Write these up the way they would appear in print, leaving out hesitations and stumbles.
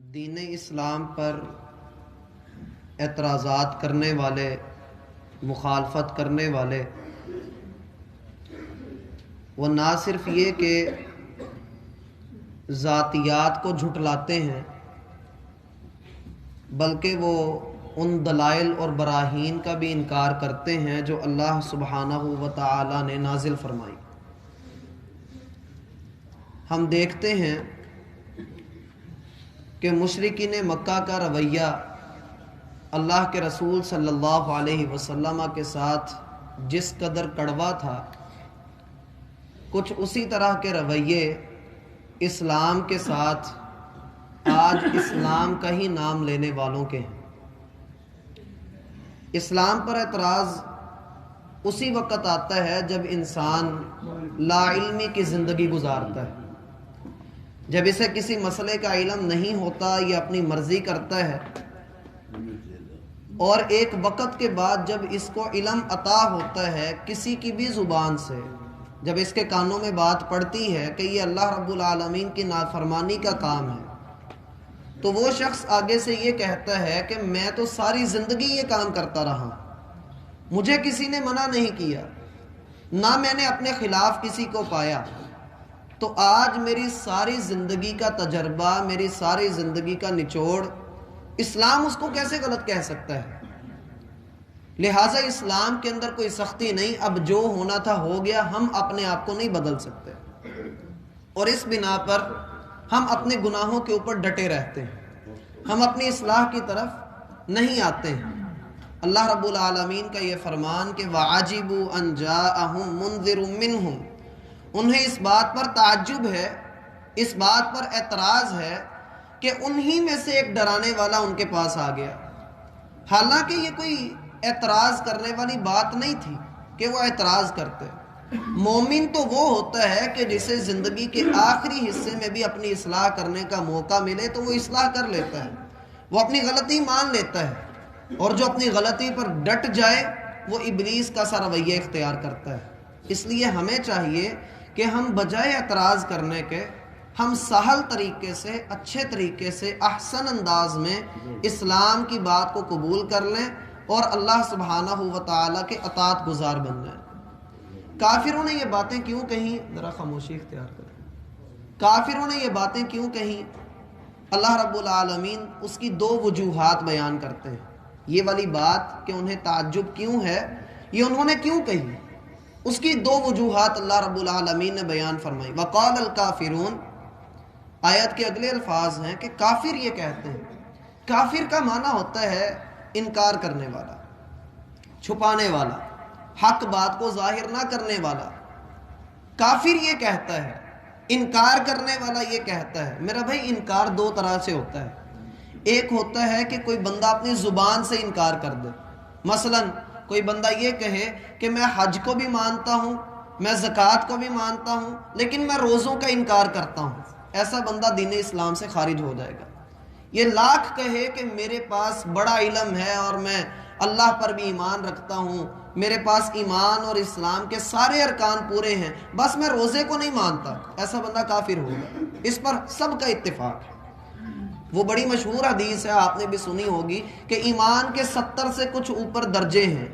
دین اسلام پر اعتراضات کرنے والے، مخالفت کرنے والے، وہ نہ صرف یہ کہ ذاتیات کو جھٹلاتے ہیں بلکہ وہ ان دلائل اور براہین کا بھی انکار کرتے ہیں جو اللہ سبحانہ و تعالی نے نازل فرمائی۔ ہم دیکھتے ہیں کہ مشرکین مکہ کا رویہ اللہ کے رسول صلی اللہ علیہ وسلم کے ساتھ جس قدر کڑوا تھا، کچھ اسی طرح کے رویے اسلام کے ساتھ آج اسلام کا ہی نام لینے والوں کے ہیں۔ اسلام پر اعتراض اسی وقت آتا ہے جب انسان لا علمی کی زندگی گزارتا ہے، جب اسے کسی مسئلے کا علم نہیں ہوتا، یہ اپنی مرضی کرتا ہے، اور ایک وقت کے بعد جب اس کو علم عطا ہوتا ہے کسی کی بھی زبان سے، جب اس کے کانوں میں بات پڑتی ہے کہ یہ اللہ رب العالمین کی نافرمانی کا کام ہے، تو وہ شخص آگے سے یہ کہتا ہے کہ میں تو ساری زندگی یہ کام کرتا رہا، مجھے کسی نے منع نہیں کیا، نہ میں نے اپنے خلاف کسی کو پایا، تو آج میری ساری زندگی کا تجربہ، میری ساری زندگی کا نچوڑ، اسلام اس کو کیسے غلط کہہ سکتا ہے؟ لہٰذا اسلام کے اندر کوئی سختی نہیں، اب جو ہونا تھا ہو گیا، ہم اپنے آپ کو نہیں بدل سکتے، اور اس بنا پر ہم اپنے گناہوں کے اوپر ڈٹے رہتے ہیں، ہم اپنی اصلاح کی طرف نہیں آتے ہیں۔ اللہ رب العالمین کا یہ فرمان کہ وَعَجِبُوا أَن جَاءَهُم مُنذِرٌ مِّنْهُمْ، انہیں اس بات پر تعجب ہے، اس بات پر اعتراض ہے کہ انہی میں سے ایک ڈرانے والا ان کے پاس آ گیا، حالانکہ یہ کوئی اعتراض کرنے والی بات نہیں تھی کہ وہ اعتراض کرتے۔ مومن تو وہ ہوتا ہے کہ جسے زندگی کے آخری حصے میں بھی اپنی اصلاح کرنے کا موقع ملے تو وہ اصلاح کر لیتا ہے، وہ اپنی غلطی مان لیتا ہے، اور جو اپنی غلطی پر ڈٹ جائے وہ ابلیس کا سا رویہ اختیار کرتا ہے۔ اس لیے ہمیں چاہیے کہ ہم بجائے اعتراض کرنے کے، ہم سہل طریقے سے، اچھے طریقے سے، احسن انداز میں اسلام کی بات کو قبول کر لیں اور اللہ سبحانہ و تعالیٰ کے اطاعت گزار بن جائیں۔ کافروں نے یہ باتیں کیوں کہیں؟ ذرا خاموشی اختیار کریں۔ کافروں نے یہ باتیں کیوں کہیں؟ اللہ رب العالمین اس کی دو وجوہات بیان کرتے ہیں۔ یہ والی بات کہ انہیں تعجب کیوں ہے، یہ انہوں نے کیوں کہی، اس کی دو وجوہات اللہ رب العالمین نے بیان فرمائی۔ وقال الکافرون، آیت کے اگلے الفاظ ہیں کہ کافر یہ کہتے ہیں۔ کافر کا معنی ہوتا ہے انکار کرنے والا، چھپانے والا، حق بات کو ظاہر نہ کرنے والا۔ کافر یہ کہتا ہے، انکار کرنے والا یہ کہتا ہے۔ میرا بھائی انکار دو طرح سے ہوتا ہے، ایک ہوتا ہے کہ کوئی بندہ اپنی زبان سے انکار کر دے، مثلا کوئی بندہ یہ کہے کہ میں حج کو بھی مانتا ہوں، میں زکوٰۃ کو بھی مانتا ہوں، لیکن میں روزوں کا انکار کرتا ہوں، ایسا بندہ دین اسلام سے خارج ہو جائے گا۔ یہ لاکھ کہے کہ میرے پاس بڑا علم ہے اور میں اللہ پر بھی ایمان رکھتا ہوں، میرے پاس ایمان اور اسلام کے سارے ارکان پورے ہیں، بس میں روزے کو نہیں مانتا، ایسا بندہ کافر ہوگا۔ اس پر سب کا اتفاق ہے۔ وہ بڑی مشہور حدیث ہے، آپ نے بھی سنی ہوگی کہ ایمان کے 70 سے کچھ اوپر درجے ہیں،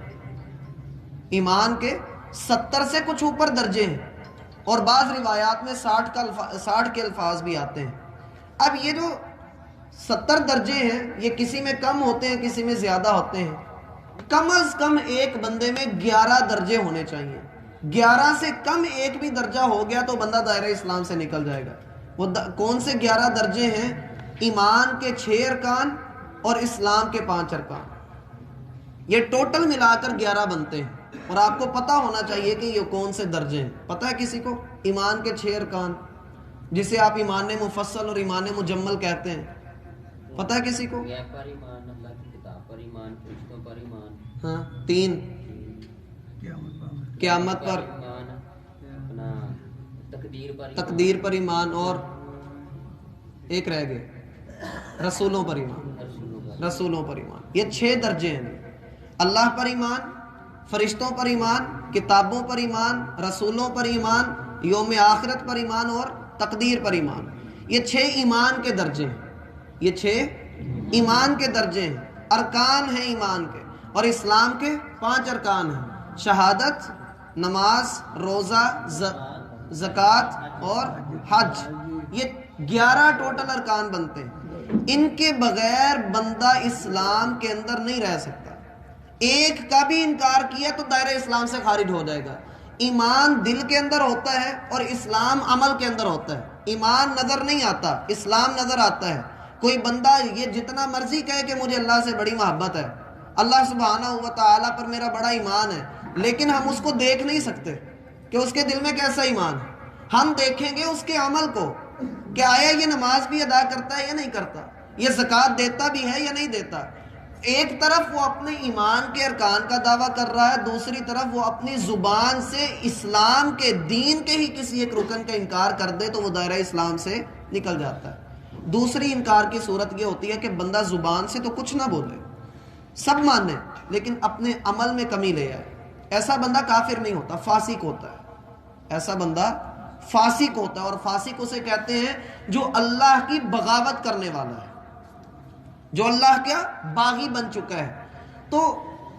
ایمان کے 70 سے کچھ اوپر درجے ہیں، اور بعض روایات میں 60 کے الفاظ بھی آتے ہیں۔ اب یہ جو 70 درجے ہیں، یہ کسی میں کم ہوتے ہیں، کسی میں زیادہ ہوتے ہیں۔ کم از کم ایک بندے میں 11 درجے ہونے چاہیے، 11 سے کم ایک بھی درجہ ہو گیا تو بندہ دائرہ اسلام سے نکل جائے گا۔ وہ کون سے 11 درجے ہیں؟ ایمان کے 6 ارکان اور اسلام کے 5 ارکان، یہ ٹوٹل ملا کر 11 بنتے ہیں، اور آپ کو پتہ ہونا چاہیے کہ یہ کون سے درجے ہیں۔ پتہ ہے کسی کو؟ ایمان کے 6 ارکان، جسے آپ ایمان مفصل اور ایمان مجمل کہتے ہیں، پتہ ہے کسی کو؟ پر ایمان، اللہ کی کتاب پر ایمان، فرشتوں پر ایمان، ہاں 3، قیامت پر ایمان، اپنا تقدیر پر ایمان، اور ایک رہ گئے رسولوں پر ایمان، رسولوں پر ایمان۔ یہ 6 درجے ہیں۔ اللہ پر ایمان، فرشتوں پر ایمان، کتابوں پر ایمان، رسولوں پر ایمان، یوم آخرت پر ایمان، اور تقدیر پر ایمان۔ یہ 6 ایمان کے درجے ہیں۔ یہ 6 ایمان کے درجے ہیں، ارکان ہیں ایمان کے، اور اسلام کے 5 ارکان ہیں، شہادت، نماز، روزہ، زکوٰۃ اور حج۔ یہ 11 ٹوٹل ارکان بنتے ہیں، ان کے بغیر بندہ اسلام کے اندر نہیں رہ سکتا۔ ایک کا بھی انکار کیا تو دائرہ اسلام سے خارج ہو جائے گا۔ ایمان دل کے اندر ہوتا ہے اور اسلام عمل کے اندر ہوتا ہے۔ ایمان نظر نہیں آتا، اسلام نظر آتا ہے۔ کوئی بندہ یہ جتنا مرضی کہے کہ مجھے اللہ سے بڑی محبت ہے، اللہ سبحانہ و تعالیٰ پر میرا بڑا ایمان ہے، لیکن ہم اس کو دیکھ نہیں سکتے کہ اس کے دل میں کیسا ایمان ہے۔ ہم دیکھیں گے اس کے عمل کو کہ آیا یہ نماز بھی ادا کرتا ہے یا نہیں کرتا، یہ زکوٰۃ دیتا بھی ہے یا نہیں دیتا۔ ایک طرف وہ اپنے ایمان کے ارکان کا دعویٰ کر رہا ہے، دوسری طرف وہ اپنی زبان سے اسلام کے دین کے ہی کسی ایک رکن کا انکار کر دے تو وہ دائرہ اسلام سے نکل جاتا ہے۔ دوسری انکار کی صورت یہ ہوتی ہے کہ بندہ زبان سے تو کچھ نہ بولے، سب مانے، لیکن اپنے عمل میں کمی لے آئے۔ ایسا بندہ کافر نہیں ہوتا، فاسق ہوتا ہے۔ ایسا بندہ فاسق ہوتا ہے، اور فاسق اسے کہتے ہیں جو اللہ کی بغاوت کرنے والا ہے، جو اللہ کیا باغی بن چکا ہے۔ تو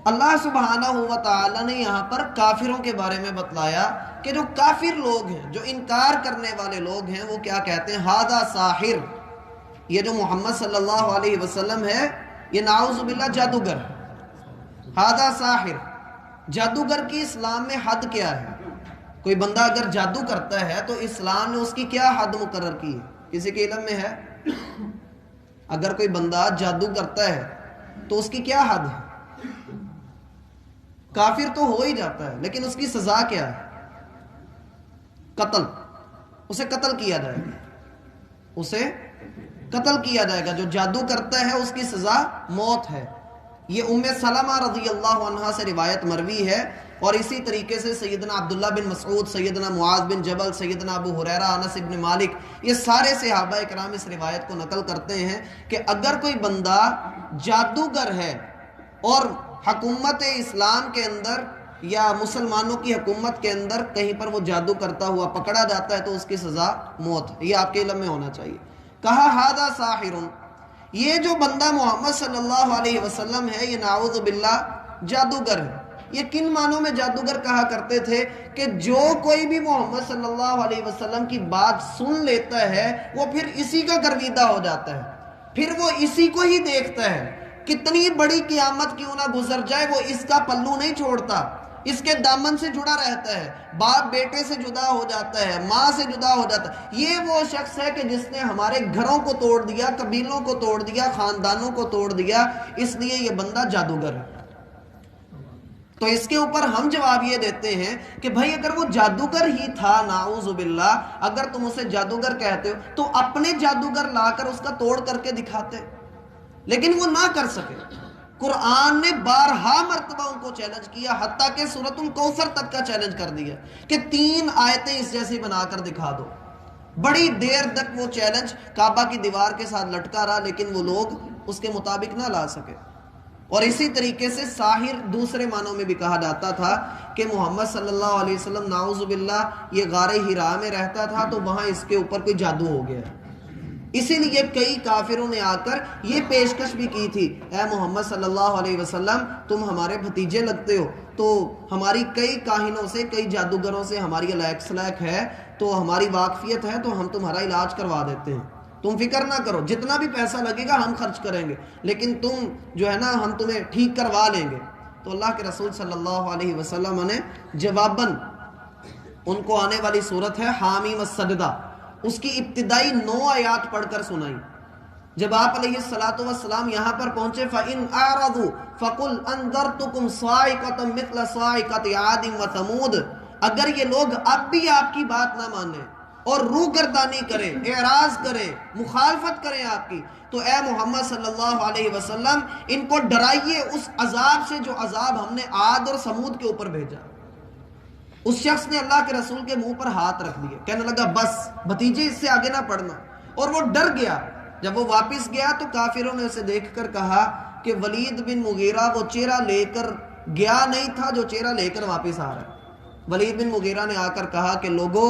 اللہ سبحانہ و تعالی نے یہاں پر کافروں کے بارے میں بتلایا کہ جو کافر لوگ ہیں، جو انکار کرنے والے لوگ ہیں، وہ کیا کہتے ہیں؟ ھذا ساحر، یہ جو محمد صلی اللہ علیہ وسلم ہے یہ نعوذ باللہ جادوگر ہے۔ ھذا ساحر، جادوگر کی اسلام میں حد کیا ہے؟ کوئی بندہ اگر جادو کرتا ہے تو اسلام نے اس کی کیا حد مقرر کی ہے؟ کسی کے علم میں ہے؟ اگر کوئی بندہ جادو کرتا ہے تو اس کی کیا حد ہے؟ کافر تو ہو ہی جاتا ہے، لیکن اس کی سزا کیا ہے؟ قتل، اسے قتل کیا جائے گا، اسے قتل کیا جائے گا۔ جو جادو کرتا ہے اس کی سزا موت ہے۔ یہ ام سلمہ رضی اللہ عنہا سے روایت مروی ہے، اور اسی طریقے سے سیدنا عبداللہ بن مسعود، سیدنا معاذ بن جبل، سیدنا ابو ہریرہ، انس بن مالک، یہ سارے صحابہ کرام اس روایت کو نقل کرتے ہیں کہ اگر کوئی بندہ جادوگر ہے اور حکومت اسلام کے اندر یا مسلمانوں کی حکومت کے اندر کہیں پر وہ جادو کرتا ہوا پکڑا جاتا ہے تو اس کی سزا موت ہے۔ یہ آپ کے علم میں ہونا چاہیے۔ کہا ھذا ساحر، یہ جو بندہ محمد صلی اللہ علیہ وسلم ہے یہ نعوذ باللہ جادوگر ہے۔ یہ کن معنوں میں جادوگر کہا کرتے تھے؟ کہ جو کوئی بھی محمد صلی اللہ علیہ وسلم کی بات سن لیتا ہے وہ پھر اسی کا گرویدہ ہو جاتا ہے، پھر وہ اسی کو ہی دیکھتا ہے۔ کتنی بڑی قیامت کیوں نہ گزر جائے وہ اس کا پلو نہیں چھوڑتا، اس کے دامن سے جڑا رہتا ہے۔ باپ بیٹے سے جدا ہو جاتا ہے، ماں سے جدا ہو جاتا ہے۔ یہ وہ شخص ہے کہ جس نے ہمارے گھروں کو توڑ دیا، قبیلوں کو توڑ دیا، خاندانوں کو توڑ دیا، اس لیے یہ بندہ جادوگر ہے۔ تو اس کے اوپر ہم جواب یہ دیتے ہیں کہ بھائی اگر وہ جادوگر ہی تھا، نعوذ باللہ، اگر تم اسے جادوگر کہتے ہو تو اپنے جادوگر لا کر اس کا توڑ کر کے دکھاتے، لیکن وہ نہ کر سکے۔ قرآن نے بارہا مرتبہ ان کو چیلنج کیا، حتیٰ کہ سورۃ الکوثر تک کا چیلنج کر دیا کہ 3 آیتیں اس جیسی بنا کر دکھا دو۔ بڑی دیر تک وہ چیلنج کعبہ کی دیوار کے ساتھ لٹکا رہا، لیکن وہ لوگ اس کے مطابق نہ لا سکے۔ اور اسی طریقے سے ساحر دوسرے معنوں میں بھی کہا جاتا تھا کہ محمد صلی اللہ علیہ وسلم نعوذ باللہ یہ غار حرا میں رہتا تھا تو وہاں اس کے اوپر کوئی جادو ہو گیا، اسی لیے کئی کافروں نے آ کر یہ پیشکش بھی کی تھی، اے محمد صلی اللہ علیہ وسلم تم ہمارے بھتیجے لگتے ہو، تو ہماری کئی کاہنوں سے، کئی جادوگروں سے ہماری علیق سلیق ہے، تو ہماری واقفیت ہے، تو ہم تمہارا علاج کروا دیتے ہیں، تم فکر نہ کرو، جتنا بھی پیسہ لگے گا ہم خرچ کریں گے، لیکن تم جو ہے نا ہم تمہیں ٹھیک کروا لیں گے۔ تو اللہ کے رسول صلی اللہ علیہ وسلم نے جواباً ان کو آنے والی صورت ہے حامیم السجدہ، اس کی ابتدائی 9 آیات پڑھ کر سنائی۔ جب آپ علیہ السلام یہاں پر پہنچے فَإِنْ أَعْرَضُوا فَقُلْ أَنذَرْتُكُمْ صَاعِقَةً مِثْلَ صَاعِقَةِ عَادٍ وَثَمُودَ، اگر یہ لوگ اب بھی آپ کی بات نہ مانیں اور روگردانی کریں، اعراض کریں، مخالفت کریں آپ کی، تو اے محمد صلی اللہ علیہ وسلم ان کو ڈرائیے اس عذاب سے جو عذاب ہم نے عاد اور سمود کے اوپر بھیجا۔ اس شخص نے اللہ کے رسول کے منہ پر ہاتھ رکھ دیے، کہنے لگا بس بھتیجے اس سے آگے نہ پڑھنا، اور وہ ڈر گیا۔ جب وہ واپس گیا تو کافروں نے اسے دیکھ کر کہا کہ ولید بن مغیرہ وہ چہرہ لے کر گیا نہیں تھا جو چہرہ لے کر واپس آ رہا ہے۔ ولید بن مغیرہ نے آ کر کہا کہ لوگوں،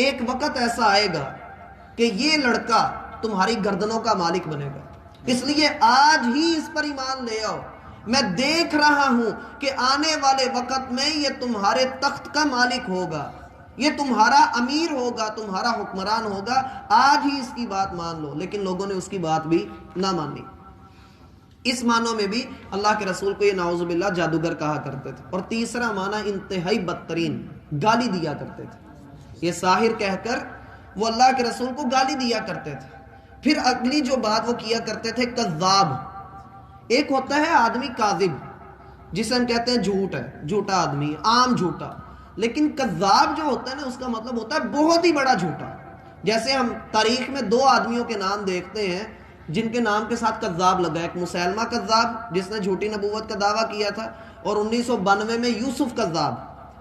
ایک وقت ایسا آئے گا کہ یہ لڑکا تمہاری گردنوں کا مالک بنے گا. اس لیے آج ہی اس پر ایمان لے آؤ. میں دیکھ رہا ہوں کہ آنے والے وقت میں یہ تمہارے تخت کا مالک ہوگا, یہ تمہارا امیر ہوگا, تمہارا حکمران ہوگا. آج ہی اس کی بات مان لو. لیکن لوگوں نے اس کی بات بھی نہ مانی. اس معنوں میں بھی اللہ کے رسول کو یہ نعوذ باللہ جادوگر کہا کرتے تھے. اور تیسرا معنی انتہائی بدترین, گالی دیا کرتے تھے. یہ ساحر کہہ کر وہ اللہ کے رسول کو گالی دیا کرتے تھے. پھر اگلی جو بات وہ کیا کرتے تھے کذاب. ایک ہوتا ہے آدمی کاذب, جسے ہم کہتے ہیں جھوٹ ہے, جھوٹا آدمی, عام جھوٹا. لیکن کذاب جو ہوتا ہے نا, اس کا مطلب ہوتا ہے بہت ہی بڑا جھوٹا. جیسے ہم تاریخ میں 2 آدمیوں کے نام دیکھتے ہیں جن کے نام کے ساتھ کذاب لگا. ایک مسیلمہ کذاب جس نے جھوٹی نبوت کا دعویٰ کیا تھا, اور 1992 میں یوسف کذاب,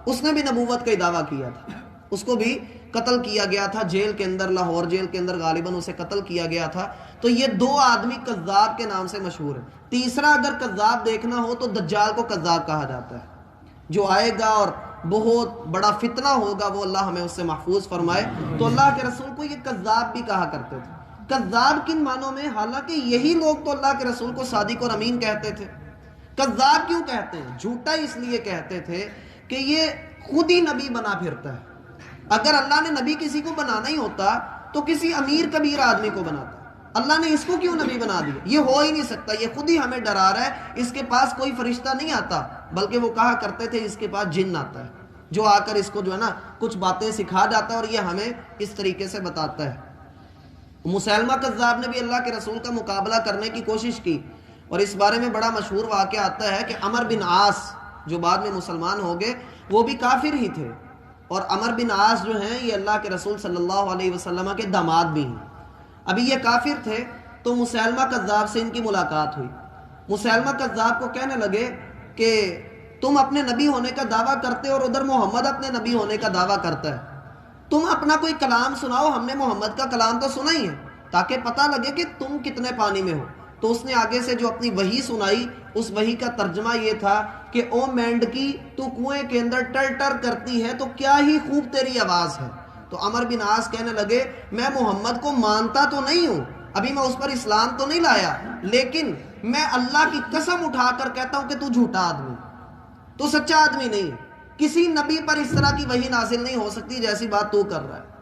اس نے بھی نبوت کا دعویٰ کیا تھا. اس کو بھی قتل کیا گیا تھا جیل کے اندر, لاہور جیل کے اندر غالباً اسے قتل کیا گیا تھا. تو یہ 2 آدمی کذاب کے نام سے مشہور ہیں. تیسرا اگر کذاب دیکھنا ہو تو دجال کو کذاب کہا جاتا ہے, جو آئے گا اور بہت بڑا فتنہ ہوگا, وہ اللہ ہمیں اس سے محفوظ فرمائے. تو اللہ کے رسول کو یہ کذاب بھی کہا کرتے تھے. کذاب کن معنوں میں؟ حالانکہ یہی لوگ تو اللہ کے رسول کو صادق اور امین کہتے تھے. کذاب کیوں کہتے ہیں؟ جھوٹا اس لیے کہتے تھے کہ یہ خود ہی نبی بنا پھرتا ہے. اگر اللہ نے نبی کسی کو بنانا ہی ہوتا تو کسی امیر کبیر آدمی کو بناتا. اللہ نے اس کو کیوں نبی بنا دیا؟ یہ ہو ہی نہیں سکتا, یہ خود ہی ہمیں ڈرا رہا ہے, اس کے پاس کوئی فرشتہ نہیں آتا. بلکہ وہ کہا کرتے تھے اس کے پاس جن آتا ہے, جو آ کر اس کو جو ہے نا کچھ باتیں سکھا جاتا ہے اور یہ ہمیں اس طریقے سے بتاتا ہے. مسیلمہ کذاب نے بھی اللہ کے رسول کا مقابلہ کرنے کی کوشش کی, اور اس بارے میں بڑا مشہور واقعہ آتا ہے کہ عمر بن عاص جو بعد میں مسلمان ہو گئے, وہ بھی کافر ہی تھے. اور عمر بن عاص جو ہیں یہ اللہ کے رسول صلی اللہ علیہ وسلم کے داماد بھی ہیں. ابھی یہ کافر تھے تو مسیلمہ کذاب سے ان کی ملاقات ہوئی. مسیلمہ کذاب کو کہنے لگے کہ تم اپنے نبی ہونے کا دعویٰ کرتے اور ادھر محمد اپنے نبی ہونے کا دعویٰ کرتا ہے, تم اپنا کوئی کلام سناؤ. ہم نے محمد کا کلام تو سنا ہی ہے, تاکہ پتہ لگے کہ تم کتنے پانی میں ہو. تو اس نے آگے سے جو اپنی وحی سنائی, اس وحی کا ترجمہ یہ تھا کہ او مینڈکی, تو کنویں کے اندر ٹر ٹر کرتی ہے تو کیا ہی خوب تیری آواز ہے. تو عمر بن عاص کہنے لگے میں محمد کو مانتا تو نہیں ہوں, ابھی میں اس پر اسلام تو نہیں لایا, لیکن میں اللہ کی قسم اٹھا کر کہتا ہوں کہ تو جھوٹا آدمی, تو سچا آدمی نہیں. کسی نبی پر اس طرح کی وحی نازل نہیں ہو سکتی جیسی بات تو کر رہا ہے.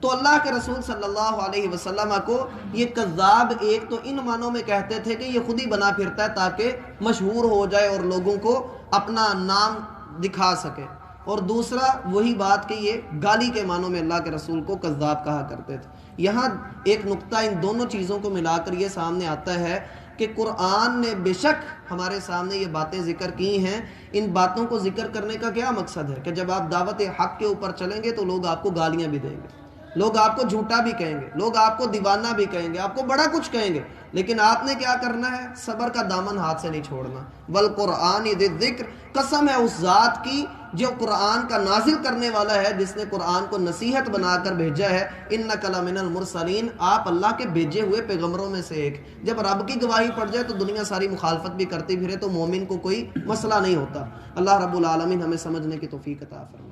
تو اللہ کے رسول صلی اللہ علیہ وسلم کو یہ کذاب ایک تو ان معنوں میں کہتے تھے کہ یہ خود ہی بنا پھرتا ہے تاکہ مشہور ہو جائے اور لوگوں کو اپنا نام دکھا سکے, اور دوسرا وہی بات کہ یہ گالی کے معنوں میں اللہ کے رسول کو کذاب کہا کرتے تھے. یہاں ایک نقطہ ان دونوں چیزوں کو ملا کر یہ سامنے آتا ہے کہ قرآن نے بے شک ہمارے سامنے یہ باتیں ذکر کی ہیں. ان باتوں کو ذکر کرنے کا کیا مقصد ہے کہ جب آپ دعوت حق کے اوپر چلیں گے تو لوگ آپ کو گالیاں بھی دیں گے, لوگ آپ کو جھوٹا بھی کہیں گے, لوگ آپ کو دیوانہ بھی کہیں گے, آپ کو بڑا کچھ کہیں گے, لیکن آپ نے کیا کرنا ہے؟ صبر کا دامن ہاتھ سے نہیں چھوڑنا. والقرآن ذی الذکر, قسم ہے اس ذات کی جو قرآن کا نازل کرنے والا ہے, جس نے قرآن کو نصیحت بنا کر بھیجا ہے. انک لمن المرسلین, آپ اللہ کے بھیجے ہوئے پیغمبروں میں سے ایک. جب رب کی گواہی پڑ جائے تو دنیا ساری مخالفت بھی کرتی پھرے تو مومن کو کوئی مسئلہ نہیں ہوتا. اللہ رب العالمین ہمیں سمجھنے کی توفیق عطا فرمائے.